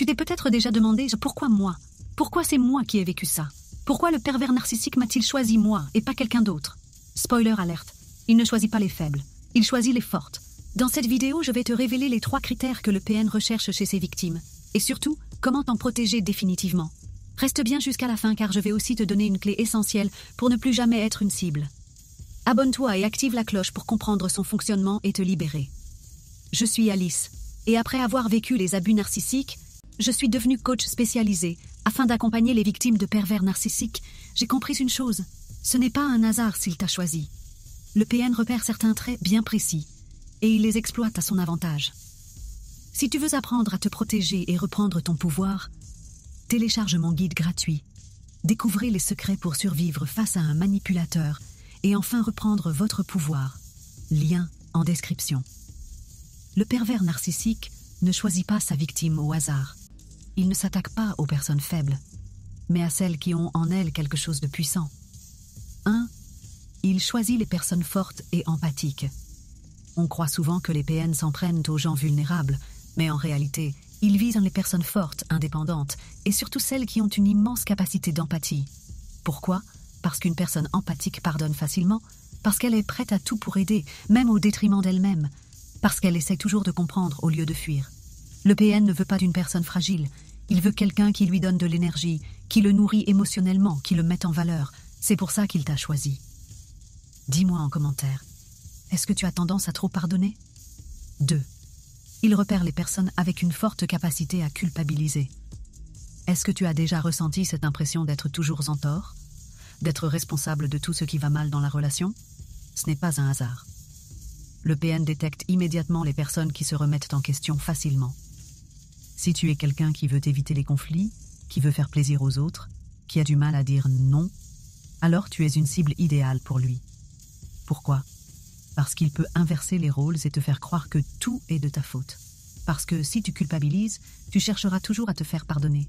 Tu t'es peut-être déjà demandé pourquoi moi? Pourquoi c'est moi qui ai vécu ça? Pourquoi le pervers narcissique m'a-t-il choisi moi et pas quelqu'un d'autre? Spoiler alerte, il ne choisit pas les faibles, il choisit les fortes. Dans cette vidéo, je vais te révéler les 3 critères que le PN recherche chez ses victimes. Et surtout, comment t'en protéger définitivement. Reste bien jusqu'à la fin car je vais aussi te donner une clé essentielle pour ne plus jamais être une cible. Abonne-toi et active la cloche pour comprendre son fonctionnement et te libérer. Je suis Alice, et après avoir vécu les abus narcissiques, je suis devenue coach spécialisée. Afin d'accompagner les victimes de pervers narcissiques, j'ai compris une chose, ce n'est pas un hasard s'il t'a choisi. Le PN repère certains traits bien précis, et il les exploite à son avantage. Si tu veux apprendre à te protéger et reprendre ton pouvoir, télécharge mon guide gratuit. Découvrez les secrets pour survivre face à un manipulateur et enfin reprendre votre pouvoir. Lien en description. Le pervers narcissique ne choisit pas sa victime au hasard. Il ne s'attaque pas aux personnes faibles, mais à celles qui ont en elles quelque chose de puissant. 1. Il choisit les personnes fortes et empathiques. On croit souvent que les PN s'en prennent aux gens vulnérables, mais en réalité, ils visent les personnes fortes, indépendantes, et surtout celles qui ont une immense capacité d'empathie. Pourquoi? Parce qu'une personne empathique pardonne facilement, parce qu'elle est prête à tout pour aider, même au détriment d'elle-même, parce qu'elle essaie toujours de comprendre au lieu de fuir. Le PN ne veut pas d'une personne fragile, il veut quelqu'un qui lui donne de l'énergie, qui le nourrit émotionnellement, qui le mette en valeur. C'est pour ça qu'il t'a choisi. Dis-moi en commentaire, est-ce que tu as tendance à trop pardonner? 2. Il repère les personnes avec une forte capacité à culpabiliser. Est-ce que tu as déjà ressenti cette impression d'être toujours en tort? D'être responsable de tout ce qui va mal dans la relation? Ce n'est pas un hasard. Le PN détecte immédiatement les personnes qui se remettent en question facilement. Si tu es quelqu'un qui veut éviter les conflits, qui veut faire plaisir aux autres, qui a du mal à dire non, alors tu es une cible idéale pour lui. Pourquoi? Parce qu'il peut inverser les rôles et te faire croire que tout est de ta faute. Parce que si tu culpabilises, tu chercheras toujours à te faire pardonner,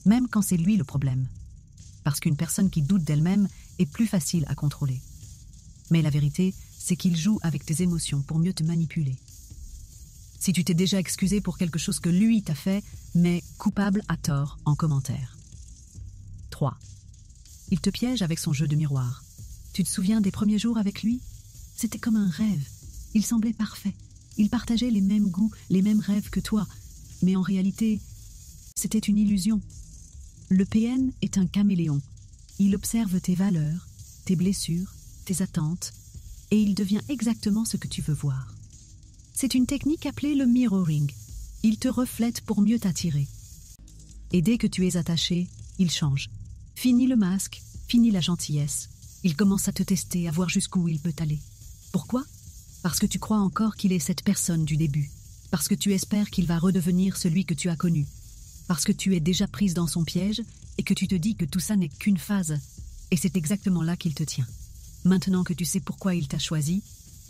même quand c'est lui le problème. Parce qu'une personne qui doute d'elle-même est plus facile à contrôler. Mais la vérité, c'est qu'il joue avec tes émotions pour mieux te manipuler. Si tu t'es déjà excusé pour quelque chose que lui t'a fait, mais coupable à tort en commentaire. 3. Il te piège avec son jeu de miroir. Tu te souviens des premiers jours avec lui? C'était comme un rêve. Il semblait parfait. Il partageait les mêmes goûts, les mêmes rêves que toi. Mais en réalité, c'était une illusion. Le PN est un caméléon. Il observe tes valeurs, tes blessures, tes attentes, et il devient exactement ce que tu veux voir. C'est une technique appelée le mirroring. Il te reflète pour mieux t'attirer. Et dès que tu es attaché, il change. Fini le masque, fini la gentillesse. Il commence à te tester, à voir jusqu'où il peut aller. Pourquoi? Parce que tu crois encore qu'il est cette personne du début. Parce que tu espères qu'il va redevenir celui que tu as connu. Parce que tu es déjà prise dans son piège et que tu te dis que tout ça n'est qu'une phase. Et c'est exactement là qu'il te tient. Maintenant que tu sais pourquoi il t'a choisi,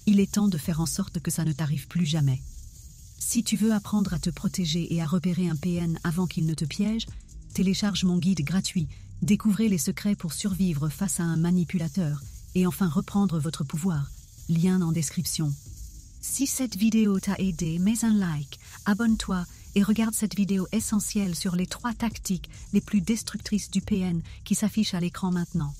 il est temps de faire en sorte que ça ne t'arrive plus jamais. Si tu veux apprendre à te protéger et à repérer un PN avant qu'il ne te piège, télécharge mon guide gratuit. Découvrez les secrets pour survivre face à un manipulateur et enfin reprendre votre pouvoir. Lien en description. Si cette vidéo t'a aidé, mets un like, abonne-toi et regarde cette vidéo essentielle sur les 3 tactiques les plus destructrices du PN qui s'affiche à l'écran maintenant.